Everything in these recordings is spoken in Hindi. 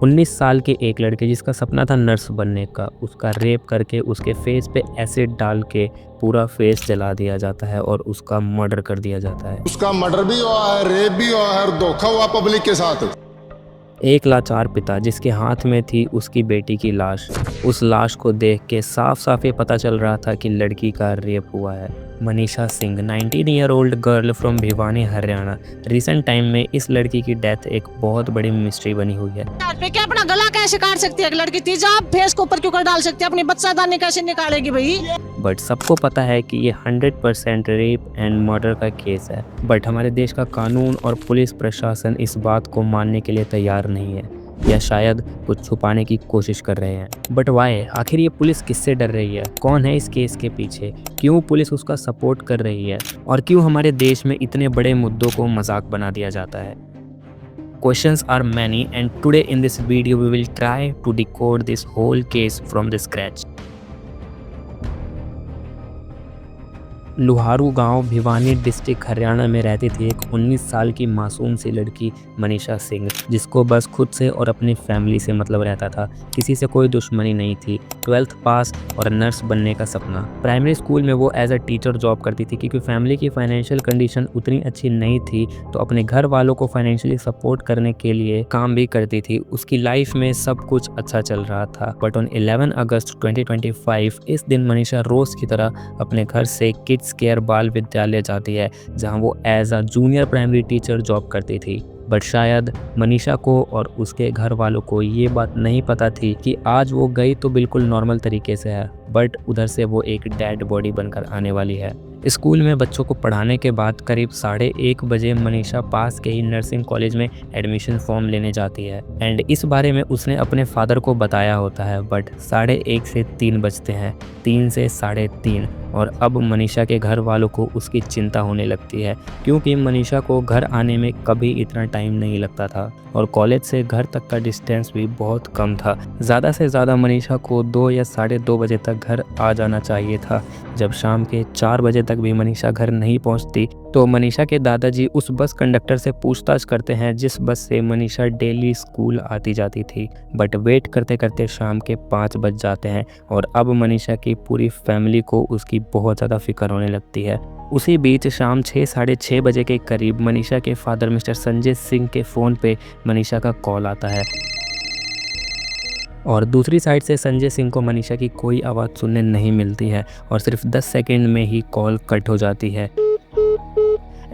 19 साल के एक लड़के जिसका सपना था नर्स बनने का, उसका रेप करके उसके फेस पे एसिड डाल के पूरा फेस जला दिया जाता है और उसका मर्डर कर दिया जाता है। उसका मर्डर भी हुआ है, रेप भी हुआ है और धोखा हुआ पब्लिक के साथ। एक लाचार पिता जिसके हाथ में थी उसकी बेटी की लाश, उस लाश को देख के साफ साफ ये पता चल रहा था कि लड़की का रेप हुआ है। Manisha Singh 19 year old girl from Bhiwani Haryana. Recent time में इस लड़की की डेथ एक बहुत बड़ी मिस्ट्री बनी हुई है। क्या अपना गला कैसे काट सकती है एक लड़की? तेजाब फेस को ऊपर क्यों कर डाल सकती है? अपनी बच्चादानी कैसे निकालेगी भाई? बट सबको पता है कि ये 100% रेप एंड मर्डर का केस है। बट हमारे देश का कानून और पुलिस प्रशासन इस बात को मानने के लिए तैयार नहीं है, या शायद कुछ छुपाने की कोशिश कर रहे हैं। But why? आखिर ये पुलिस किससे डर रही है? कौन है इस केस के पीछे? क्यों पुलिस उसका सपोर्ट कर रही है? और क्यों हमारे देश में इतने बड़े मुद्दों को मजाक बना दिया जाता है? Questions are many, and today in this video we will try to decode this whole case from the scratch. Loharu गांव भिवानी डिस्ट्रिक्ट हरियाणा में रहती थी एक 19 साल की मासूम सी लड़की मनीषा सिंह, जिसको बस खुद से और अपनी फैमिली से मतलब रहता था। किसी से कोई दुश्मनी नहीं थी। 12th पास और नर्स बनने का सपना। प्राइमरी स्कूल में वो एज अ टीचर जॉब करती थी, क्योंकि फैमिली की फाइनेंशियल कंडीशन उतनी अच्छी नहीं थी, तो अपने घर वालों को फाइनेंशियली सपोर्ट करने के लिए काम भी करती थी। उसकी लाइफ में सब कुछ अच्छा चल रहा था। बट ऑन 11 अगस्त 2025 इस दिन मनीषा रोज की तरह अपने घर से किड्स केयर बाल विद्यालय जाती है, जहां वो as a junior primary teacher job करती थी। बट शायद मनीषा को और उसके घर वालों को ये बात नहीं पता थी कि आज वो गई तो बिल्कुल नॉर्मल तरीके से है, बट उधर से वो एक डेड बॉडी बनकर आने वाली है। स्कूल में बच्चों को पढ़ाने के बाद करीब 1:30 बजे मनीषा पास के ही नर्सिंग कॉलेज में एडमिशन फॉर्म लेने जाती है, एंड इस बारे में उसने अपने फादर को बताया होता है। बट 1:30 से 3 बजते हैं, 3 से 3:30, और अब मनीषा के घर वालों को उसकी चिंता होने लगती है, क्योंकि मनीषा को घर आने में कभी इतना टाइम नहीं लगता था और कॉलेज से घर तक का डिस्टेंस भी बहुत कम था। ज़्यादा से ज़्यादा मनीषा को 2 या 2:30 बजे तक घर आ जाना चाहिए था। जब शाम के 4 बजे तक भी मनीषा घर नहीं पहुंचती, तो मनीषा के दादाजी उस बस कंडक्टर से पूछताछ करते हैं जिस बस से मनीषा डेली स्कूल आती जाती थी। बट वेट करते करते शाम के 5 बज जाते हैं और अब मनीषा की पूरी फैमिली को उसकी बहुत ज़्यादा फिक्र होने लगती है। उसी बीच शाम 6-6:30 बजे के करीब मनीषा के फादर मिस्टर संजय सिंह के फ़ोन पे मनीषा का कॉल आता है, और दूसरी साइड से संजय सिंह को मनीषा की कोई आवाज़ सुनने नहीं मिलती है और सिर्फ 10 सेकंड में ही कॉल कट हो जाती है।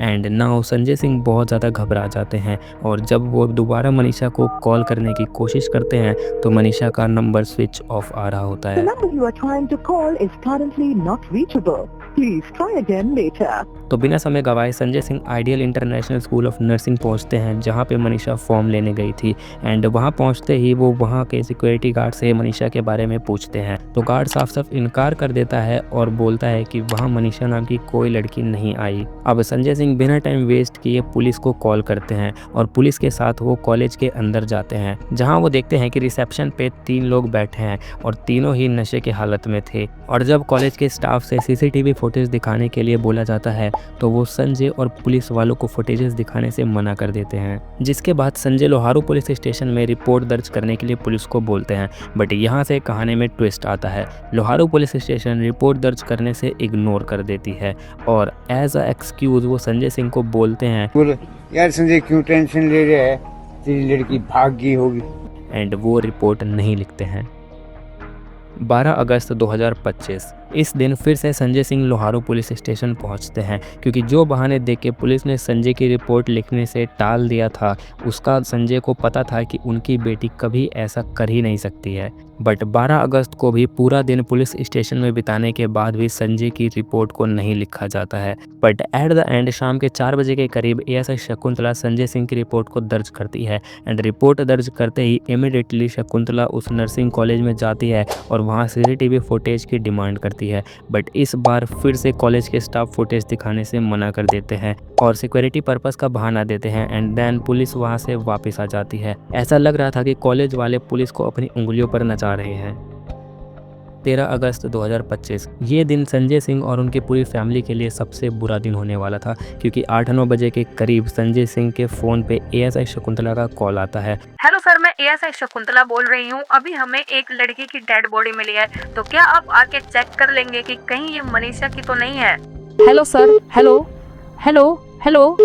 एंड नाउ संजय सिंह बहुत ज़्यादा घबरा जाते हैं, और जब वो दोबारा मनीषा को कॉल करने की कोशिश करते हैं तो मनीषा का नंबर स्विच ऑफ आ रहा होता है। The number you are trying to call is currently not reachable. Please try again later. तो बिना समय गवाए Sanjay Singh ideal international school of nursing पहुंचते हैं, जहां पे मनीषा फॉर्म लेने गई थी। एंड वहां पहुंचते ही वो वहां के सिक्योरिटी गार्ड से मनीषा के बारे में पूछते हैं, तो गार्ड साफ साफ इनकार कर देता है और बोलता है कि वहां मनीषा नाम की कोई लड़की नहीं आई। अब संजय सिंह बिना टाइम वेस्ट किए पुलिस को कॉल करते हैं और पुलिस के साथ वो कॉलेज के अंदर जाते हैं, जहाँ वो देखते हैं कि रिसेप्शन पे 3 लोग बैठे हैं और तीनों ही नशे की हालत में थे। और जब कॉलेज के स्टाफ से सीसीटीवी फुटेज दिखाने के लिए बोला जाता है, तो वो संजय और पुलिस वालों को फुटेजेस दिखाने से मना कर देते हैं, जिसके बाद संजय लोहारू पुलिस स्टेशन में रिपोर्ट दर्ज करने के लिए पुलिस को बोलते हैं। बट यहाँ से कहानी में ट्विस्ट आता है। लोहारू पुलिस स्टेशन रिपोर्ट दर्ज करने से इग्नोर कर देती है और एज अ एक्सक्यूज वो संजय सिंह को बोलते हैं, यार संजय क्यों टेंशन ले रहा है, तेरी लड़की भाग गई होगी। एंड वो रिपोर्ट नहीं लिखते हैं। 12 अगस्त 2025 इस दिन फिर से संजय सिंह लोहारू पुलिस स्टेशन पहुंचते हैं, क्योंकि जो बहाने देख के पुलिस ने संजय की रिपोर्ट लिखने से टाल दिया था, उसका संजय को पता था कि उनकी बेटी कभी ऐसा कर ही नहीं सकती है। बट 12 अगस्त को भी पूरा दिन पुलिस स्टेशन में बिताने के बाद भी संजय की रिपोर्ट को नहीं लिखा जाता है। बट एट द एंड शाम के 4 बजे के करीब एएसआई शकुंतला संजय सिंह की रिपोर्ट को दर्ज करती है, एंड रिपोर्ट दर्ज करते ही इमीडिएटली शकुंतला उस नर्सिंग कॉलेज में जाती है और वहाँ सीसीटीवी फुटेज की डिमांड करती है। बट इस बार फिर से कॉलेज के स्टाफ फुटेज दिखाने से मना कर देते हैं और सिक्योरिटी पर्पस का बहाना देते हैं, एंड देन पुलिस वहां से वापस आ जाती है। ऐसा लग रहा था कि कॉलेज वाले पुलिस को अपनी उंगलियों पर नचा रहे हैं। 13 अगस्त 2025 ये दिन संजय सिंह और उनकी पूरी फैमिली के लिए सबसे बुरा दिन होने वाला था, क्योंकि 8-9 बजे के करीब संजय सिंह के फ़ोन पे एएसआई शकुंतला का कॉल आता है। हेलो सर, मैं एएसआई शकुंतला बोल रही हूँ। अभी हमें एक लड़की की डेड बॉडी मिली है, तो क्या आप आके चेक कर लेंगे कि कहीं ये मनीषा की तो नहीं है? Hello sir, hello hello hello.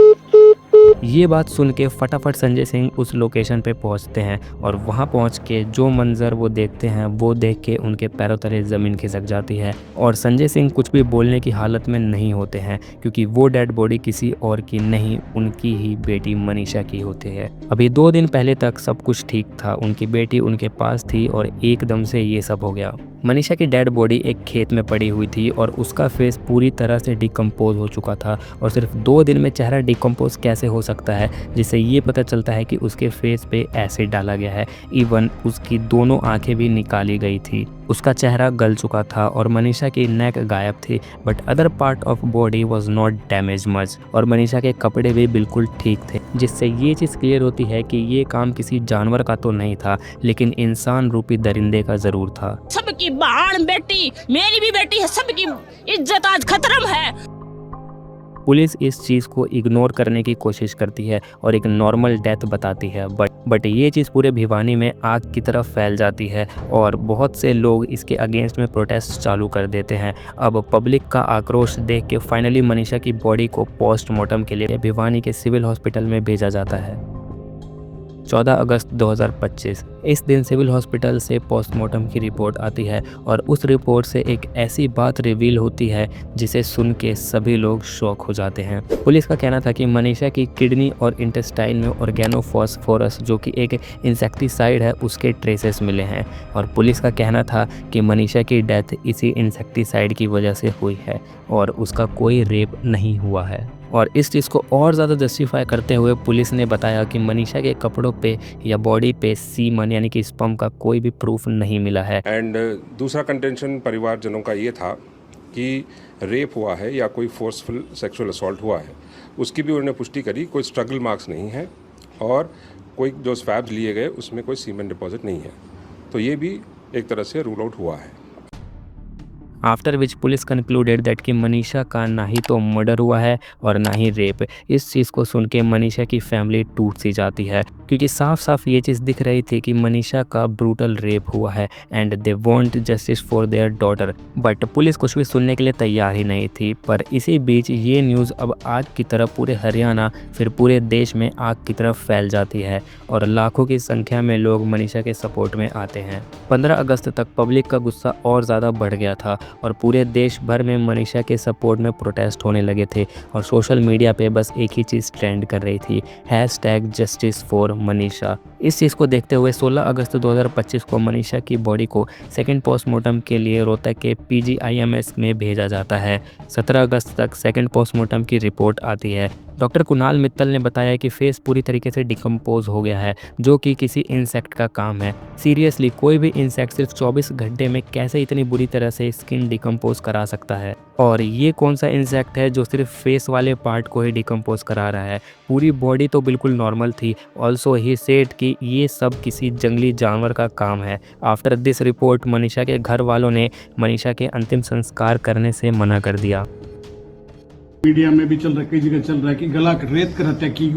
ये बात सुन के फटाफट संजय सिंह उस लोकेशन पे पहुंचते हैं और वहां पहुंच के जो मंजर वो देखते हैं वो देख के उनके पैरों तले ज़मीन खिसक जाती है और संजय सिंह कुछ भी बोलने की हालत में नहीं होते हैं, क्योंकि वो डेड बॉडी किसी और की नहीं, उनकी ही बेटी मनीषा की होती है। अभी 2 दिन पहले तक सब कुछ ठीक था, उनकी बेटी उनके पास थी और एकदम से ये सब हो गया। मनीषा की डेड बॉडी एक खेत में पड़ी हुई थी और उसका फेस पूरी तरह से डिकम्पोज हो चुका था और सिर्फ 2 दिन में चेहरा डिकम्पोज कैसे हो सकता है, जिससे ये पता चलता है कि उसके फेस पे एसिड डाला गया है। इवन उसकी दोनों आंखें भी निकाली गई थी, उसका चेहरा गल चुका था और मनीषा की नेक गायब थी, but other part of body was not damage much और मनीषा के कपड़े भी बिल्कुल ठीक थे, जिससे ये चीज़ क्लियर होती है कि ये काम किसी जानवर का तो नहीं था, लेकिन इंसान रूपी दरिंदे का ज़रूर था। सबकी बहन बेटी, मेरी भी बेटी है, सबकी इज्जत आज खतरा में है। पुलिस इस चीज़ को इग्नोर करने की कोशिश करती है और एक नॉर्मल डेथ बताती है, बट ये चीज़ पूरे भिवानी में आग की तरफ फैल जाती है और बहुत से लोग इसके अगेंस्ट में प्रोटेस्ट चालू कर देते हैं। अब पब्लिक का आक्रोश देख के फाइनली मनीषा की बॉडी को पोस्टमार्टम के लिए भिवानी के सिविल हॉस्पिटल में भेजा जाता है। 14 अगस्त 2025 इस दिन सिविल हॉस्पिटल से पोस्टमार्टम की रिपोर्ट आती है और उस रिपोर्ट से एक ऐसी बात रिवील होती है जिसे सुन के सभी लोग शॉक हो जाते हैं। पुलिस का कहना था कि मनीषा की किडनी और इंटेस्टाइन में ऑर्गेनोफॉस्फोरस, जो कि एक इंसेक्टिसाइड है, उसके ट्रेसेस मिले हैं और पुलिस का कहना था कि मनीषा की डेथ इसी इंसेक्टिसाइड की वजह से हुई है और उसका कोई रेप नहीं हुआ है। और इस चीज़ को और ज़्यादा जस्टिफाई करते हुए पुलिस ने बताया कि मनीषा के कपड़ों पे या बॉडी पे सीमन यानी कि स्पर्म का कोई भी प्रूफ नहीं मिला है। एंड दूसरा कंटेंशन परिवारजनों का ये था कि रेप हुआ है या कोई फोर्सफुल सेक्सुअल असॉल्ट हुआ है, उसकी भी उन्होंने पुष्टि करी। कोई स्ट्रगल मार्क्स नहीं है और कोई जो स्वैब्स लिए गए उसमें कोई सीमेन डिपॉजिट नहीं है, तो ये भी एक तरह से रूल आउट हुआ है। After which police concluded that कि मनीषा का ना ही तो मर्डर हुआ है और ना ही रेप। इस चीज़ को सुन के मनीषा की फैमिली टूट सी जाती है, क्योंकि साफ साफ ये चीज़ दिख रही थी कि मनीषा का ब्रूटल रेप हुआ है and they want justice for their daughter. But police कुछ भी सुनने के लिए तैयार ही नहीं थी। पर इसी बीच ये न्यूज़ अब आग की तरह पूरे हरियाणा फिर पूरे देश में आग की तरफ फैल जाती है और लाखों की संख्या में लोग मनीषा के सपोर्ट में आते हैं। 15 अगस्त तक पब्लिक का गुस्सा और ज़्यादा बढ़ गया था और पूरे देश भर में मनीषा के सपोर्ट में प्रोटेस्ट होने लगे थे और सोशल मीडिया पे बस एक ही चीज़ ट्रेंड कर रही थी, #जस्टिस फॉर मनीषा। इस चीज़ को देखते हुए 16 अगस्त 2025 को मनीषा की बॉडी को सेकंड पोस्टमार्टम के लिए रोहतक के PGIMS में भेजा जाता है। 17 अगस्त तक सेकंड पोस्टमार्टम की रिपोर्ट आती है। डॉक्टर कुणाल मित्तल ने बताया कि फेस पूरी तरीके से डिकम्पोज हो गया है, जो कि किसी इंसेक्ट का काम है। सीरियसली कोई भी इंसेक्ट सिर्फ 24 घंटे में कैसे इतनी बुरी तरह से स्किन डिकम्पोज करा सकता है? और ये कौन सा इंसेक्ट है जो सिर्फ फेस वाले पार्ट को ही डिकम्पोज करा रहा है? पूरी बॉडी तो बिल्कुल नॉर्मल थी। ऑल्सो ही सेड कि ये सब किसी जंगली जानवर का काम है। आफ्टर दिस रिपोर्ट मनीषा के घर वालों ने मनीषा के अंतिम संस्कार करने से मना कर दिया। मीडिया में भी चल रहा है, कई जगह चल रहा है कि गला रेत कर हत्या की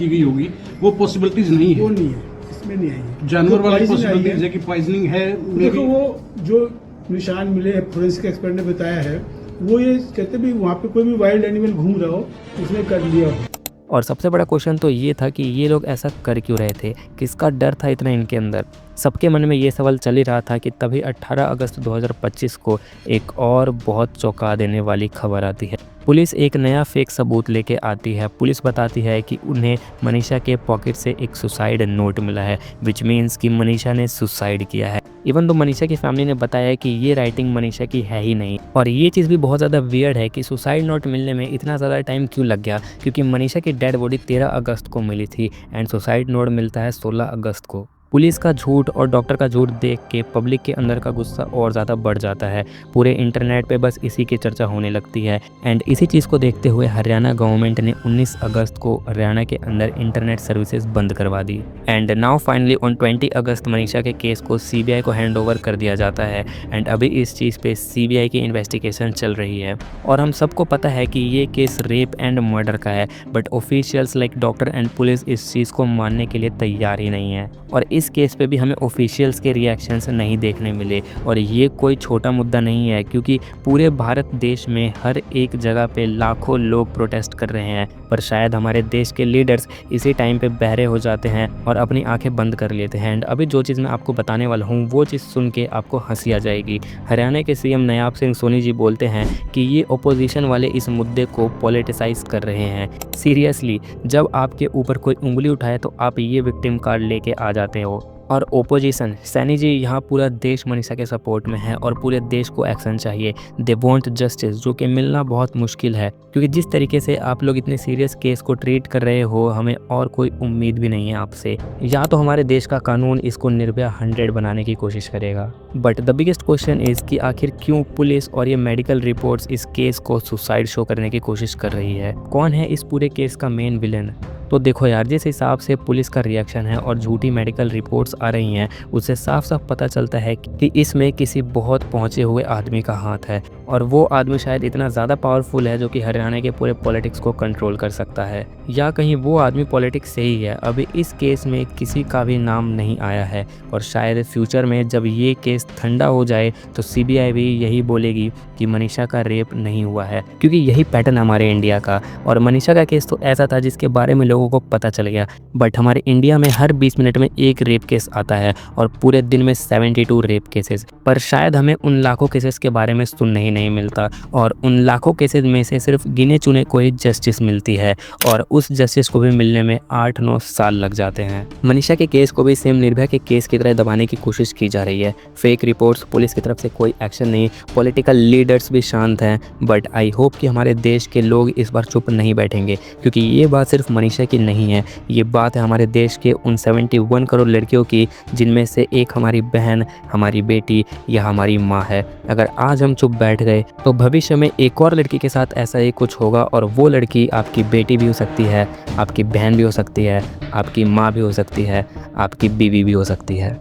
गई होगी, वो पॉसिबिलिटीज नहीं है। वो नहीं है, इसमें नहीं आई। जानवर वाली पॉसिबिलिटीज है कि पॉइजनिंग है। देखो वो जो निशान मिले फोरेंसिक एक्सपर्ट ने बताया है, वो ये कहते भी वहाँ पे कोई भी वाइल्ड एनिमल घूम रहा हो उसने कर लिया हो। और सबसे बड़ा क्वेश्चन तो ये था कि ये लोग ऐसा कर क्यों रहे थे, किसका डर था इतना इनके अंदर? सबके मन में ये सवाल चल ही रहा था कि तभी 18 अगस्त 2025 को एक और बहुत चौंका देने वाली खबर आती है। पुलिस एक नया फेक सबूत लेके आती है। पुलिस बताती है कि उन्हें मनीषा के पॉकेट से एक सुसाइड नोट मिला है, विच मीन्स कि मनीषा ने सुसाइड किया है। इवन तो मनीषा की फैमिली ने बताया कि ये राइटिंग मनीषा की है ही नहीं। और ये चीज़ भी बहुत ज़्यादा वियर्ड है कि सुसाइड नोट मिलने में इतना ज़्यादा टाइम क्यों लग गया, क्योंकि मनीषा की डेड बॉडी 13 अगस्त को मिली थी एंड सुसाइड नोट मिलता है 16 अगस्त को। पुलिस का झूठ और डॉक्टर का झूठ देख के पब्लिक के अंदर का गुस्सा और ज़्यादा बढ़ जाता है। पूरे इंटरनेट पे बस इसी की चर्चा होने लगती है। एंड इसी चीज़ को देखते हुए हरियाणा गवर्नमेंट ने 19 अगस्त को हरियाणा के अंदर इंटरनेट सर्विसेज बंद करवा दी। एंड नाउ फाइनली ऑन 20 अगस्त मनीषा के केस को CBI को हैंड ओवर कर दिया जाता है। एंड अभी इस चीज़ पे CBI की इन्वेस्टिगेशन चल रही है। और हम सबको पता है कि ये केस रेप एंड मर्डर का है, but officials like doctor and police इस चीज़ को मानने के लिए तैयार ही नहीं है। और इस केस पे भी हमें ऑफिशियल्स के रिएक्शंस नहीं देखने मिले। और ये कोई छोटा मुद्दा नहीं है, क्योंकि पूरे भारत देश में हर एक जगह पे लाखों लोग प्रोटेस्ट कर रहे हैं। पर शायद हमारे देश के लीडर्स इसी टाइम पे बहरे हो जाते हैं और अपनी आंखें बंद कर लेते हैं। एंड अभी जो चीज़ मैं आपको बताने वाला हूँ वो चीज़ सुन के आपको हंसी आ जाएगी। हरियाणा के CM नायाब सिंह सोनी जी बोलते हैं कि ये ओपोजिशन वाले इस मुद्दे को पॉलिटिसाइज कर रहे हैं। सीरियसली, जब आपके ऊपर कोई उंगली उठाए तो आप ये विक्टिम कार्ड लेके आ जाते हो। और ओपोजिशन सैनी जी, यहाँ पूरा देश मनीषा के सपोर्ट में है और पूरे देश को एक्शन चाहिए। दे वांट जस्टिस, जो कि मिलना बहुत मुश्किल है, क्योंकि जिस तरीके से आप लोग इतने सीरियस केस को ट्रीट कर रहे हो, हमें और कोई उम्मीद भी नहीं है आपसे। या तो हमारे देश का कानून इसको निर्भया 100 बनाने की कोशिश करेगा। But the biggest question is कि आखिर क्यों पुलिस और ये मेडिकल रिपोर्ट्स इस केस को सुसाइड शो करने की कोशिश कर रही है? कौन है इस पूरे केस का मेन विलन? तो देखो यार, जिस हिसाब से पुलिस का रिएक्शन है और झूठी मेडिकल रिपोर्ट्स आ रही हैं, उससे साफ साफ पता चलता है कि इसमें किसी बहुत पहुंचे हुए आदमी का हाथ है। और वो आदमी शायद इतना ज़्यादा पावरफुल है जो कि हरियाणा के पूरे पॉलिटिक्स को कंट्रोल कर सकता है। या कहीं वो आदमी पॉलिटिक्स से ही है। अभी इस केस में किसी का भी नाम नहीं आया है, और शायद फ्यूचर में जब ये केस ठंडा हो जाए तो CBI भी यही बोलेगी कि मनीषा का रेप नहीं हुआ है, क्योंकि यही पैटर्न हमारे इंडिया का। और मनीषा का केस तो ऐसा था जिसके बारे में लोगों को पता चल गया, बट हमारे इंडिया में हर 20 मिनट में एक रेप केस आता है और पूरे दिन में 72 रेप केसेस। पर शायद हमें उन लाखों केसेस के बारे में सुनने ही नहीं मिलता, और उन लाखों केसेस में से सिर्फ गिने चुने को ही जस्टिस मिलती है, और उस जस्टिस को भी मिलने में 8-9 साल लग जाते हैं। मनीषा के केस को भी सेम निर्भया के केस की तरह दबाने की कोशिश की जा रही है। फेक रिपोर्ट्स, पुलिस की तरफ से कोई एक्शन नहीं, पॉलिटिकल लीडर्स भी शांत हैं। बट आई होप कि हमारे देश के लोग इस बार चुप नहीं बैठेंगे, क्योंकि ये बात सिर्फ मनीषा की नहीं है, ये बात है हमारे देश के उन 71 करोड़ लड़कियों की, जिनमें से एक हमारी बहन, हमारी बेटी या हमारी माँ है। अगर आज हम चुप बैठ गए तो भविष्य में एक और लड़की के साथ ऐसा ही कुछ होगा, और वो लड़की आपकी बेटी भी हो सकती है, आपकी बहन भी हो सकती है, आपकी माँ भी हो सकती है, आपकी बीवी भी हो सकती है।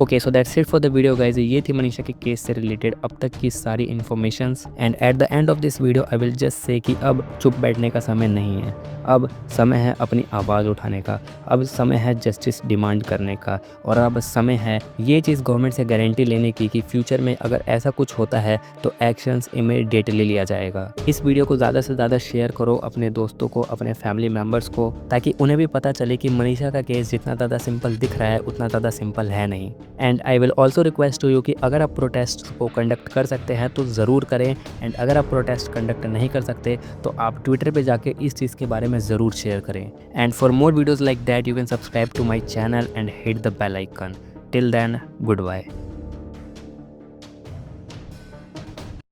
Okay, so that's it for the video guys. ये थी मनीषा के केस से रिलेटेड अब तक की सारी informations. And at the end of this video I will just say कि अब चुप बैठने का समय नहीं है, अब समय है अपनी आवाज़ उठाने का, अब समय है जस्टिस डिमांड करने का, और अब समय है ये चीज़ गवर्नमेंट से गारंटी लेने की कि फ्यूचर में अगर ऐसा कुछ होता है तो एक्शंस इमीडिएटली लिया जाएगा। इस वीडियो को ज़्यादा से ज़्यादा शेयर करो अपने दोस्तों को, अपने फैमिली मेम्बर्स को, ताकि उन्हें भी पता चले कि मनीषा का केस जितना ज़्यादा सिंपल दिख रहा है उतना ज़्यादा सिंपल है नहीं। And I will also request to you कि अगर आप प्रोटेस्ट को कंडक्ट कर सकते हैं तो ज़रूर करें, एंड अगर आप प्रोटेस्ट कंडक्ट नहीं कर सकते तो आप ट्विटर पे जाके इस चीज़ के बारे में ज़रूर शेयर करें। And for more videos like that you can subscribe to my channel and hit the bell icon. Till then, good bye.